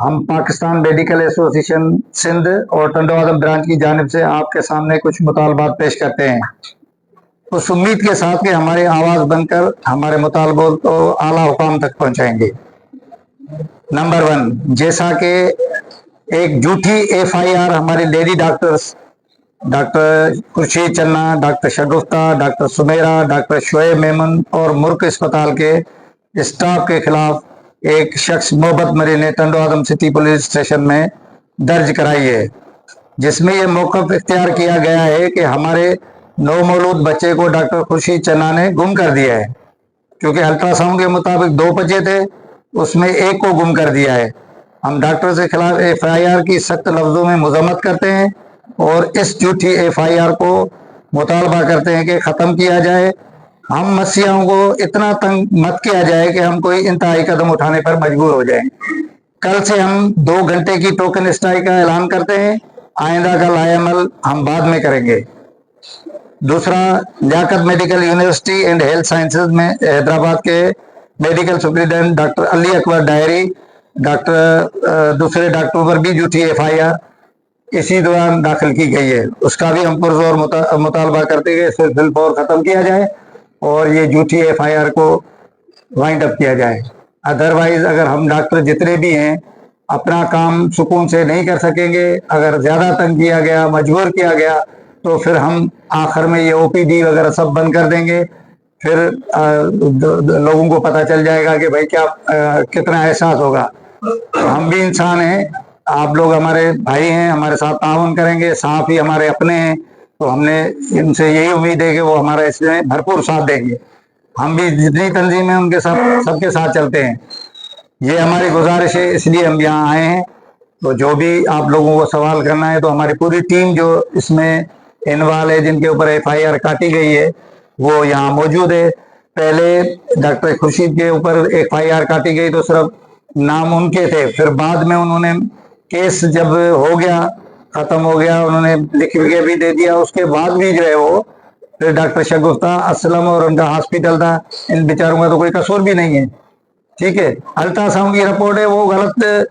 हम Pakistan medical association Sindh और टंडोआदम branch की जानिब से आपके सामने कुछ मुतालबात पेश करते हैं, उस उम्मीद के साथ कि हमारी आवाज़ बनकर हमारे मुतालबों को आला हुकाम तक पहुंचाएंगे। नंबर 1, जैसा कि एक झूठी FIR हमारी लेडी डॉक्टर्स डॉक्टर खुर्शीद चन्ना, डॉक्टर शगुफ्ता, डॉक्टर सुमेरा, डॉक्टर शोएब मेमन और मुर्क अस्पताल के स्टाफ के खिलाफ एक शख्स मोहब्बत मरी ने टंडोआदम सिटी पुलिस स्टेशन में दर्ज कराई है, जिसमें यह मौक़िफ़ इख्तियार किया गया है कि हमारे नवमौलूद बच्चे को डॉक्टर खुर्शीद चन्ना ने गुम कर दिया है। क्योंकि अल्ट्रासाउंड के मुताबिक 2 बच्चे थे, उसमें एक को गुम कर दिया है। हम डॉक्टर के खिलाफ FIR की सख्त लफ्ज़ों में मज़म्मत करते हैं और इस झूठी FIR को मुतालबा करते हैं कि ख़त्म किया जाए। हम मसीहाओं को इतना तंग मत किया जाए कि हम कोई इंतहाई कदम उठाने पर मजबूर हो जाएं। कल से हम 2 घंटे की टोकन स्ट्राइक का ऐलान करते हैं। आइंदा का लाएअमल हम बाद में करेंगे। दूसरा, Liaquat medical university and health sciences में हैदराबाद के medical superintendent doctor Ali Akbar डायरी दूसरे डॉक्टरों पर भी झूठी FIR इसी दौरान दाखिल की गई है। उसका भी हम पुरजोर मुतालबा करते हैं कि इसे फौर ख़त्म किया जाए और ये झूठी FIR को वाइंड अप किया जाए। अदरवाइज अगर हम डॉक्टर जितने भी हैं अपना काम सुकून से नहीं कर सकेंगे, अगर ज़्यादा तंग किया गया, मजबूर किया गया, तो फिर हम आखिर में ये OPD वगैरह सब बंद कर देंगे। फिर लोगों को पता चल जाएगा कि भाई क्या कितना एहसास होगा। हम भी इंसान हैं, आप लोग हमारे भाई हैं, हमारे साथ ताउन करेंगे, साथ ही हमारे अपने हैं, तो हमने इनसे यही उम्मीद है कि वो हमारा इसमें भरपूर साथ देंगे। हम भी जितनी तंजीमें उनके साथ सबके साथ चलते हैं। ये हमारी गुजारिश है, इसलिए हम यहाँ आए हैं। तो जो भी आप लोगों को सवाल करना है तो हमारी पूरी टीम जो इसमें इन्वॉल्व है, जिनके ऊपर FIR काटी गई है, वो यहाँ मौजूद है। पहले डॉक्टर खुर्शीद के ऊपर FIR काटी गई तो सिर्फ नाम उनके थे, फिर बाद में उन्होंने केस जब हो गया, ख़त्म हो गया, उन्होंने लिख के भी दे दिया। उसके बाद भी जो है वो फिर डॉक्टर शगुफ्ता, असलम और उनका हॉस्पिटल था, इन बेचारों का तो कोई कसूर भी नहीं है। ठीक है, अल्ट्रासाउंड की रिपोर्ट है, वो गलत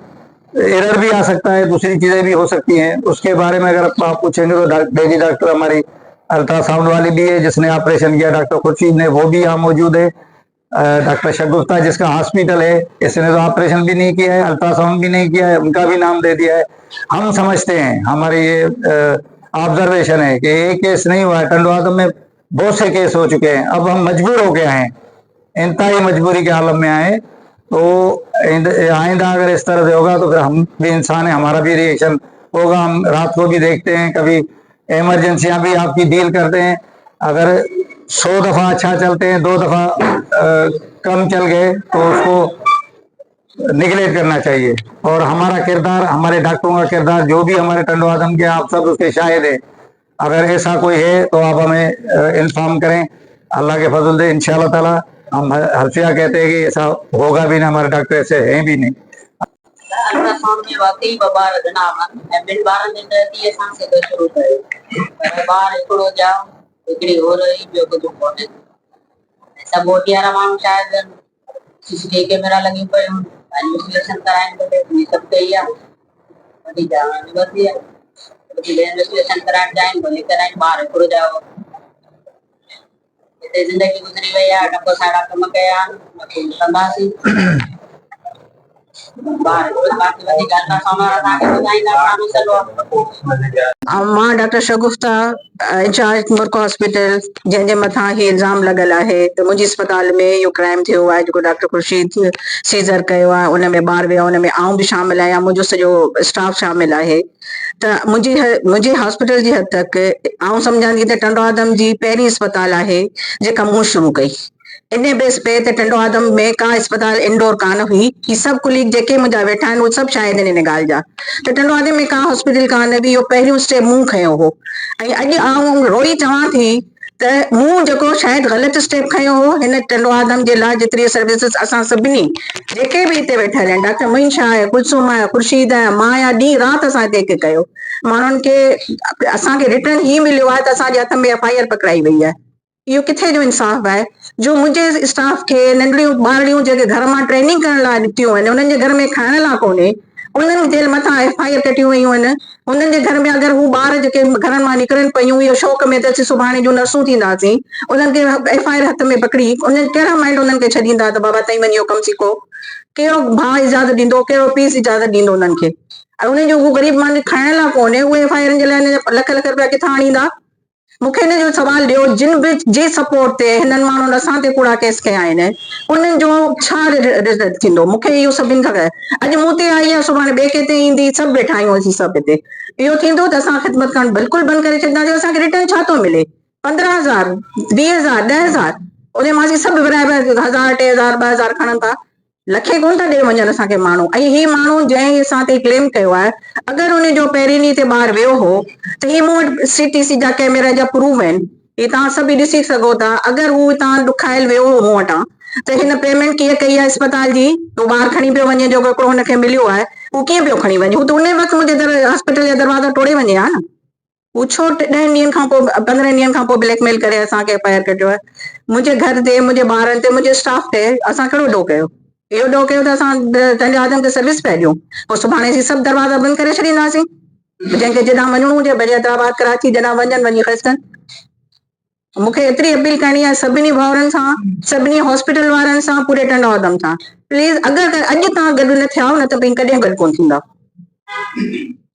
एरर भी आ सकता है, दूसरी चीज़ें भी हो सकती हैं। उसके बारे में अगर आप पूछेंगे तो लेडी डॉक्टर हमारी अल्ट्रासाउंड वाली भी है, जिसने ऑपरेशन किया डॉक्टर खुर्शीद ने, वो भी यहाँ मौजूद है। डॉक्टर शगुफ्ता जिसका हॉस्पिटल है, इसने तो ऑपरेशन भी नहीं किया है, अल्ट्रासाउंड भी नहीं किया है, उनका भी नाम दे दिया है। हम समझते हैं, हमारी ये ऑब्जर्वेशन है कि एक केस नहीं हुआ है, टंडोआदम में बहुत से केस हो चुके हैं। अब हम मजबूर हो गए हैं, इंतहाई मजबूरी के आलम में आए। तो आइंदा अगर इस तरह से होगा तो फिर हम भी इंसान हैं, हमारा भी रिएक्शन होगा। हम रात को भी देखते हैं, कभी इमरजेंसियां भी आपकी डील करते हैं। अगर 100 दफ़ा अच्छा चलते हैं, 2 दफ़ा कम चल गए तो उसको निगलेक्ट करना चाहिए। और हमारा किरदार, हमारे डॉक्टरों का किरदार, जो भी हमारे टंडोआदम के, आप सब उसके शाहिद हैं। अगर ऐसा कोई है तो आप हमें इन्फॉर्म करें। अल्लाह के फजल से इंशाअल्लाह ताला हम हल्फिया कहते हैं कि ऐसा होगा भी ना, हमारे डॉक्टर ऐसे हैं भी नहीं। अल्ट्रासाउंड में वाकई बार जनाब बिल 12 दिन रहती है सांस से शुरू करे बाहर थोड़ो जाओ हिकिड़ी हो रही जो कुछ कोने सब मोटियारा माण्हू शायद CCTV कैमरा लगी पई इन्वेस्टिगेशन कराइण घुरिजे सब कई आहे वॾी जान वधी आहे इन्वेस्टिगेशन कराइण चाहिनि भले कराइनि ॿार हिकिड़ो जाओ हिते ज़िंदगी गुज़री वई आहे डको साड़ा कम कया आहिनि कंदासीं मां डॉक्टर शगुफ्ता इंचार्ज मुर्क हॉस्पिटल जंहिंजे मथां ही इल्ज़ाम लॻल आहे त मुंहिंजे अस्पताल में इहो क्राइम थियो आहे जेको डॉक्टर खुर्शीद सीज़र कयो आहे। उन में ॿार विया, उन में आउं बि शामिल आहियां, मुंहिंजो सॼो स्टाफ शामिल आहे। त मुंहिंजे हॉस्पिटल जी हद तक आउं सम्झां थी त टंडोआदम जी पहिरीं अस्पताल आहे जेका मूं शुरू कई। इन बेस पे त टंडोआदम में का अस्पताल इंडोर कान हुई। ही सब कुलीग जेके मुंहिंजा वेठा आहिनि उहे सभु शायद इन ॻाल्हि जा। त टंडोआदम में का हॉस्पिटल कान हुई, इहो पहिरियों स्टेप मूं खयो हो। ऐं अॼु आउं रोई चवां थी त मूं जेको शायद ग़लति स्टेप खयो हो हिन टंडोआदम जे लाइ जेतिरी सर्विसिस असां सभिनी जेके बि हिते वेठल आहिनि, डॉक्टर मोइंशा आहे, कुलसुम आहे, खुर्शीद आहे, मां आहियां, ॾींहुं राति असां हिते हिकु कयो। माण्हुनि खे असांखे रिटर्न ही मिलियो आहे त असांजे हथ में FIR पकड़ाई वई आहे। इहो किथे जो इंसाफ़ आहे जो मुंहिंजे स्टाफ खे नंढड़ियूं ॿारड़ियूं जेके घर मां ट्रेनिंग करण लाइ ॾिठियूं आहिनि, उन्हनि जे घर में खाइण लाइ कोन्हे, उन्हनि जे मथां FIR कटियूं वयूं आहिनि। उन्हनि जे घर में अगरि हू ॿार जेके घरनि मां निकिरनि पियूं इहो शौक़ में त असीं सुभाणे जूं नर्सूं थींदासीं, उन्हनि खे FIR हथ में पकड़ी उन्हनि कहिड़ा माइंड उन्हनि खे छॾींदा त बाबा तई वञी कमु सिखो? कहिड़ो भाउ इजाज़त ॾींदो, कहिड़ो पीउ इजाज़त ॾींदो उन्हनि खे? ऐं उन जो हू ग़रीब माण्हू खाइण लाइ कोन्हे, उहे FIR जे लाइ लख लख रुपया किथां आणींदा? मूंखे हिन जो सवाल ॾियो, जिन बि जे सपोर्ट ते हिननि माण्हुनि असां ते कूड़ा केस कया आहिनि, उन्हनि जो छा रिज़ल्ट थींदो? मूंखे इहो सभिनि खां अॼु मूं ते आई आहे, सुभाणे ॿिए कंहिं ते ईंदी, सभु वेठा आहियूं असीं सभु हिते। इहो थींदो त असां ख़िदमत करणु बिल्कुलु बंदि करे छॾींदासीं। असांखे रिटर्न छा थो मिले? 15,000, 20,000, 10,000, उन मां सभु विराए 1,000, 2,000, 2,000 खणनि था, लखे कोन था ॾे वञनि असांखे माण्हू। ऐं ही माण्हू जंहिं असां ते क्लेम कयो आहे, अगरि उन जो पहिरीं ॾींहं ते ॿार वियो हो त ही मूं वटि CTC जा कैमरा जा प्रूफ आहिनि, ही तव्हां सभु ॾिसी सघो था। अगरि हू हितां ॾुखायल वियो हो मूं वटां त हिन पेमेंट कीअं कई आहे अस्पताल जी? तो ॿार खणी पियो वञे जो हिकिड़ो हुनखे मिलियो आहे, हू कीअं पियो खणी वञे? हू त उन वक़्तु मुंहिंजे हॉस्पिटल जा दरवाज़ा टोड़े वञे हा न। हू छो 10 ॾींहंनि खां पोइ 15 ॾींहंनि खां पोइ ब्लैकमेल करे असांखे FIR कटियो आहे? मुंहिंजे घर ते, मुंहिंजे ॿारनि ते, मुंहिंजे स्टाफ ते असां कहिड़ो ॾोह कयो? इहो ॾोह कयो त असां पंहिंजे आदम खे सर्विस पिया ॾियूं, पोइ सुभाणे असीं सभु दरवाज़ा बंदि करे छॾींदासीं। जंहिंखे जॾां वञिणो हुजे भले हैदराबाद, कराची जॾां वञनि, वञी खसनि। मूंखे एतिरी अपील करणी आहे सभिनी भाउरनि सां, सभिनी हॉस्पिटल वारनि सां, पूरे टंडवादम सां, प्लीज़ अगरि अॼु तव्हां गॾु न थिया न त कॾहिं गॾु कोन थींदा।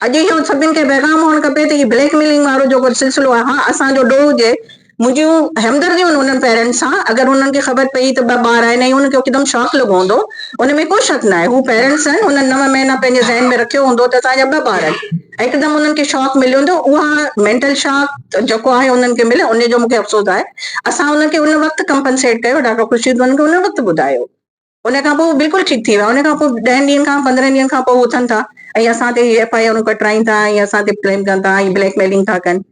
अॼु इहो सभिनि खे पैगाम हुअणु खपे त ही ब्लैकमेलिंग वारो जेको सिलसिलो आहे, हा असांजो ॾोह हुजे, मुंहिंजियूं हमदर्दियूं आहिनि उन्हनि पेरेंट्स सां। अगरि उन्हनि खे ख़बर पई त ॿ ॿार आहिनि ऐं उन्हनि खे हिकदमि शॉक लॻो हूंदो, उन में को शक न आहे। हू पेरेंट्स आहिनि, उन्हनि 9 महीना पंहिंजे ज़हन में रखियो हूंदो त असांजा 2 ॿार आहिनि, हिकदमि उन्हनि खे शॉक मिलियो हूंदो। उहा मेंटल शॉक जेको आहे उन्हनि खे मिले, उन जो मूंखे अफ़सोस आहे। असां उन्हनि खे उन वक़्तु कंपनसेट कयो, डॉक्टर ख़ुर्शीद उन्हनि खे उन वक़्तु ॿुधायो। उन खां पोइ बिल्कुलु ठीकु थी विया। उन खां पोइ 10 ॾींहंनि खां 15 ॾींहंनि खां पोइ उथनि था ऐं असां ते FIR कटराइनि था ऐं असां ते क्लेम कनि था ऐं ब्लैकमेलिंग था कनि।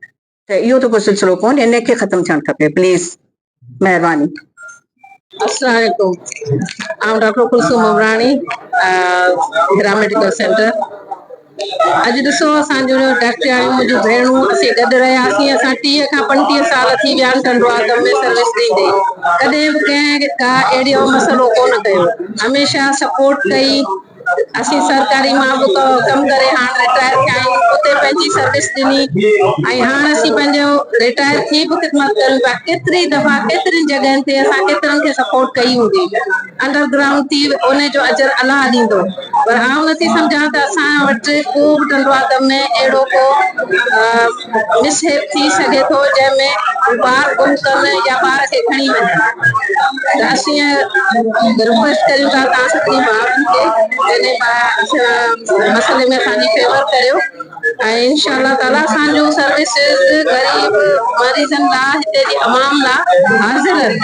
त इहो त कोई सिलसिलो कोन्हे, इन खे ख़तमु थियणु खपे प्लीज़, महिरबानी। अस्सलाम वालेकुम। I'm Dr. Kulsum Umrani, Hira medical centre. अॼु ॾिसो असांजो डॉक्टर मुंहिंजूं भेणूं असीं गॾु रहियासीं। असां 30 खां 35 साल थी विया आहिनि टंडवादम में सर्विस ॾींदे, कॾहिं बि कंहिं का अहिड़ो मसइलो कोन कयो, हमेशह सपोर्ट कई। असीं सरकारी मां बि कमु करे हाणे रिटायर थिया आहियूं, उते पंहिंजी सर्विस ॾिनी ऐं हाणे असीं पंहिंजो रिटायर थी बि ख़िदमत कयूं पिया। केतिरी दफ़ा केतिरी जॻहियुनि ते असां केतिरनि खे सपोर्ट कई हूंदी, अंडरग्राउंड थी उन जो अजर अलाह ॾींदो। पर आउं नथी सम्झां त असां वटि को बि टंडवादम में अहिड़ो को मिसहेप थी सघे थो जंहिंमें ॿार गुम कनि या ॿार खे खणी वञनि। त असीं रिक्वेस्ट कयूं था तव्हां सभिनी भाउरनि खे इन मसइले में असांजी फेवर करियो ऐं इंशाअल्लाह ताला असांजूं सर्विसिस ग़रीब मरीज़नि लाइ, हिते जी अवाम लाइ हाज़िर आहिनि।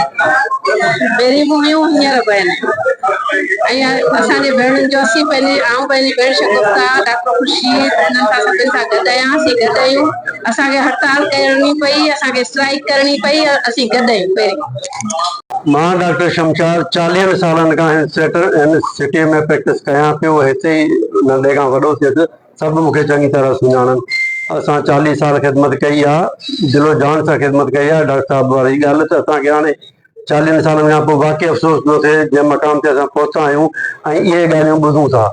पहिरीं बि हुयूं, हींअर बि आहिनि। ऐं असांजे भेणुनि जो असीं आउं पंहिंजी भेण शगुफ्ता, डॉक्टर ख़ुर्शीद, हिननि सां सभिनि सां गॾु आहियां। असीं गॾु आहियूं। असांखे हड़ताल करणी पई, असांखे स्ट्राइक करणी पई, असीं गॾु आहियूं। पहिरीं मां डॉक्टर शमशाद 40 सालनि खां हिन सिटीअ में प्रैक्टिस कयां पियो। हिते ई नंढे खां वॾो थियुसि, सभु मूंखे चङी तरह सुञाणनि। असां 40 साल ख़िदमत कई आहे, दिलो जान सां ख़िदमत कई आहे। डॉक्टर साहिब वारी ॻाल्हि त असांखे हाणे 40 सालनि खां पोइ वाक़ई अफ़सोस थो थिए जंहिं मक़ाम ते असां पहुता आहियूं ऐं इहे ॻाल्हियूं ॿुधूं था।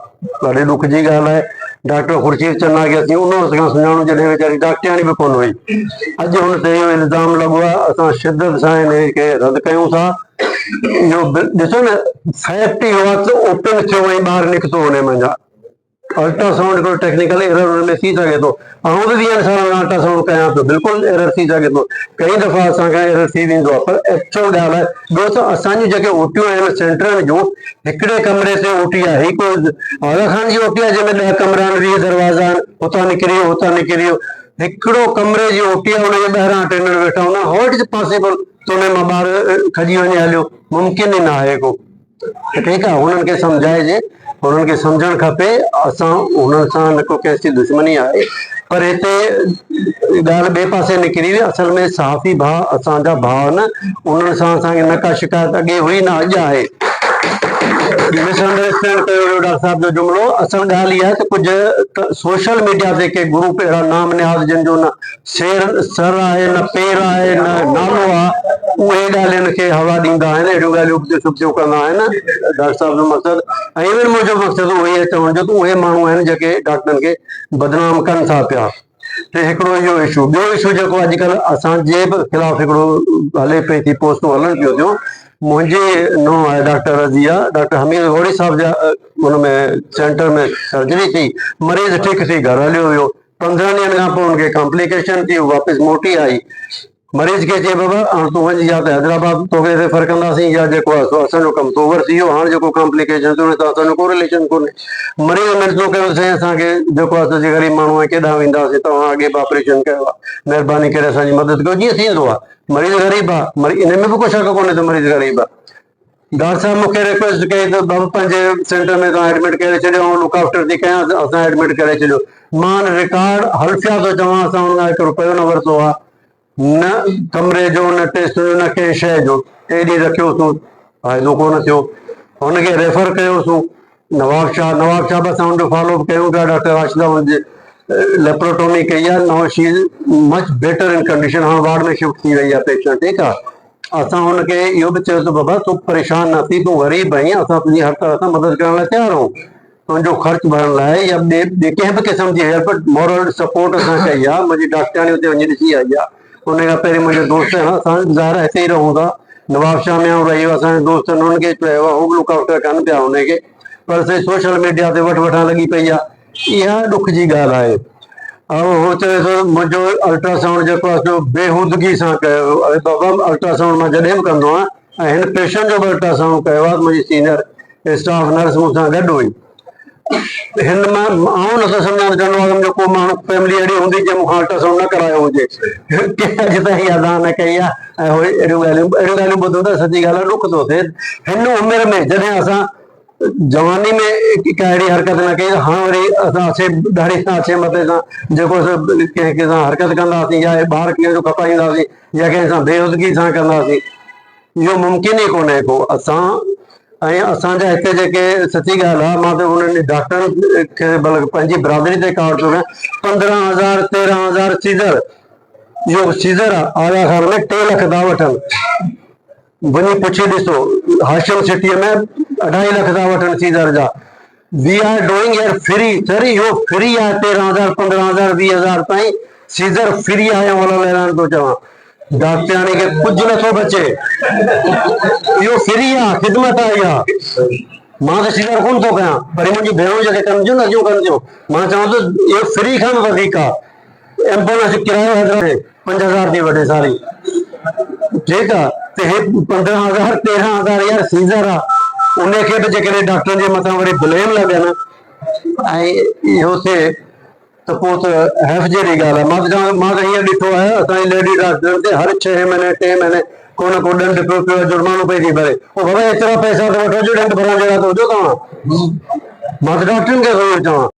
ॾाढी ॾुख जी ॻाल्हि आहे। डॉक्टर ख़ुर्शीद चन्ना खे असीं उन वक़्त खां सुञाणूं जॾहिं वीचारी डॉक्टराणी बि कोन हुई। अॼु हुन ते इहो इल्ज़ाम लॻो आहे, असां शिदत सां हिन खे रद्द कयूं था। इहो ॾिसो न, फैक्ट इहो आहे त ओपन थियो ऐं ॿाहिरि निकितो हुन मंझां। अल्ट्रासाउंड हिकिड़ो टेक्निकल एरर हुन में थी सघे थो। आउं बि 20 सालनि खां अल्ट्रासाउंड कयां पियो, बिल्कुलु एरर थी सघे थो, कई दफ़ा असांखे एरर थी वेंदो आहे। पर एक्चुअल ॻाल्हि आहे ॿियो त असांजूं जेके ओटियूं आहिनि सेंटरनि जूं, हिकिड़े कमरे ते ओटी आहे। हिकु आला खान जी ओटी आहे जंहिंमें 10 कमरा आहिनि, 20 दरवाज़ा आहिनि, हुतां निकिरी वियो हुतां निकिरी वियो। हिकिड़ो कमरे जी ओटी आहे, हुनजे ॿाहिरां अटेंडेंट वेठा हूंदा। हाउ इट इज़ पॉसिबल त हुन मां ॿार खजी वञे हलियो? मुमकिन ई न आहे को। ठीकु आहे, हुननि खे सम्झाइजे, हुननि खे सम्झणु खपे। असां हुननि सां न को कंहिंसी दुश्मनी आहे, पर हिते ॻाल्हि ॿिए पासे निकिरी हुई। असल में सहाफ़ी भाउ असांजा भाउ न, उन्हनि सां असांखे न का शिकायत अॻे हुई न अॼु आहे। मिसअंडरस्टैंड कयो वियो डॉक्टर साहब जो जुमिलो। असल ॻाल्हि इहा आहे त कुझु सोशल मीडिया ते के ग्रुप अहिड़ा नाम निहाद जिन जो न सर आहे, न पेर आहे, न नालो आहे, उहे ॻाल्हियुनि खे हवा ॾींदा आहिनि, अहिड़ियूं ॻाल्हियूं उपदियूं कंदा आहिनि। डॉक्टर साहब जो मक़सदु ऐं इवन मुंहिंजो मक़सदु उहो ई आहे चवण जो त उहे माण्हू आहिनि जेके डॉक्टरनि खे बदनाम कनि था पिया। त हिकिड़ो इहो इशू। ॿियो इशू जेको अॼुकल्ह असांजे बि ख़िलाफ़ु हिकिड़ो हले पई थी, पोस्टूं हलनि पियूं थियूं। मुंहिंजी नुंहुं आहे डॉक्टर रज़िया, डॉक्टर हमीद गौरी साहब जा हुन में सेंटर में सर्जरी थी, मरीज़ ठीकु थी घर हलियो वियो। 15 ॾींहंनि खां पोइ हुनखे कॉम्प्लिकेशन थी, वापसि मोटी आई। मरीज़ खे चए बाबा हाणे तूं वञी या त हैदराबाद तोखे रेफर कंदासीं या जेको आहे सो असांजो कमु तो ओवर थी वियो, हाणे जेको कॉम्प्लिकेशन थियो उन सां असांजो को रिलेशन कोन्हे। मरीज़ मिलंदो कयो साईं असांखे जेको आहे सॼी ग़रीब माण्हू आहे, केॾांहुं वेंदासीं, तव्हां अॻे बि ऑपरेशन कयो आहे, महिरबानी करे असांजी मदद कयो। जीअं थींदो आहे, मरीज़ ग़रीब आहे, इन में बि को शक कोन्हे त मरीज़ ग़रीब आहे। डॉक्टर साहब मूंखे रिक्वेस्ट कई त बाबा पंहिंजे सेंटर में तव्हां एडमिट करे छॾियो, ऐं लुक आफ्टर थी कयां, असां एडमिट करे छॾियो। मां रिकॉर्ड हल्फिया थो चवां, असां हुन खां 1 रुपयो न वरितो आहे, न कमरे जो, न टेस्ट जो, न कंहिं शइ जो। 3 ॾींहं रखियोसीं, फ़ाइदो कोन थियो, हुनखे रेफर कयोसीं नवाब शाह बि असां हुनजो फॉलोअप कयूं पिया। डॉक्टर राशिदा हुनजे लेप्रोटोमी कई आहे, now she is much better in condition, हाणे वार्ड में शिफ्ट थी वई आहे पेशेंट, ठीकु आहे। असां हुनखे इहो बि चयो त बाबा तूं परेशान न थी, तूं ग़रीब आहीं, असां तुंहिंजी हर तरह सां मदद करण लाइ तयारु आहियूं। तुंहिंजो ख़र्च भरण लाइ या ॿिए कंहिं बि क़िस्म जी हेल्प, मॉरल सपोर्ट असां कई आहे। मुंहिंजी डॉक्टराणी हुते वञी ॾिसी आई आहे। उन खां पहिरीं मुंहिंजे दोस्त आहिनि, असां ज़ाहिर हिते ई रहूं था, नवाब शाह में रही असांजे दोस्तनि, हुननि खे चयो आहे, हू बि लुक आफ्टर कनि पिया हुनखे, पर से सोशल मीडिया ते वठां लॻी पई आहे। इहा ॾुख जी ॻाल्हि आहे। ऐं हो चए थो मुंहिंजो अल्ट्रासाउंड जेको आहे सो बेहूदगी सां कयो। अरे बाबा, अल्ट्रासाउंड मां जॾहिं बि कंदो आहियां, ऐं हिन पेशेंट जो बि अल्ट्रासाउंड कयो आहे, मुंहिंजी सीनियर स्टाफ नर्स मूंसां गॾु हुई। हिन मां आउं नथो सम्झां चवंदो आहे मुंहिंजो को माण्हू फैमिली अहिड़ी हूंदी जंहिं मूंखां अल्ट्रासाउंड न करायो हुजे, कंहिं अॼु ताईं अदा न कई आहे। ऐं अहिड़ियूं ॻाल्हियूं ॿुधूं त सची ॻाल्हि आहे, ॾुख थो थिए। हिन उमिरि में जॾहिं असां जवानी में का अहिड़ी हरकत न कई, हाणे वरी असां अछे ॾाढी अछे मथे सां जेको कंहिं सां हरकत कंदासीं, या ॿार कंहिंजो खपाईंदासीं, या कंहिं सां बेहूदगी सां कंदासीं, इहो मुमकिन ई कोन्हे को। असां ऐं असांजा हिते जेके सची ॻाल्हि आहे, मां त हुननि डॉक्टरनि खे बल्कि पंहिंजी बिरादरी ते कार्ड थो कयां, 15,000 13,000 सीज़र, इहो सीज़र आहे आला खान में 3 लख था वठनि। वञी पुछी ॾिसो, हाशिम सिटीअ में 2.5 लख था वठनि सीज़र जा। वी आर डूइंग यर फ्री, सर इहो फ्री आहे। 13,000 15,000 20,000 ताईं सीज़र फ्री आहे। ऐं थो चवां डॉक्टराणी खे कुझु नथो बचे, इहो फ्री आहे, ख़िदमत आहे इहा। मां त सीज़र कोन थो कयां, पर मुंहिंजी भेणूं जेके कनि थियूं न, कनि थियूं, मां चवां थो इहो फ्री खां बि वधीक आहे। एम्बुलेंस किरायो हैदराबाद 5,000 थी वठे सारी, ठीकु आहे। त हे 15,000 13,000 यार सीज़र आहे, उनखे बि जेकॾहिं डॉक्टरनि जे मथां वरी ब्लेम लॻनि ऐं इहो थिए त पोइ त हैफ़ जहिड़ी ॻाल्हि आहे। मां त चवां, मां त हीअं ॾिठो आहे असांजी लेडी डॉक्टरनि ते हर 6 महीने 3 महीने को न को ॾंड पियो जुर्मानो पई थी भरे। पोइ बाबा एतिरा पैसा त वठो जो ॾंड भरण जहिड़ा त हुजो तव्हां। मां त डॉक्टरनि खे चवां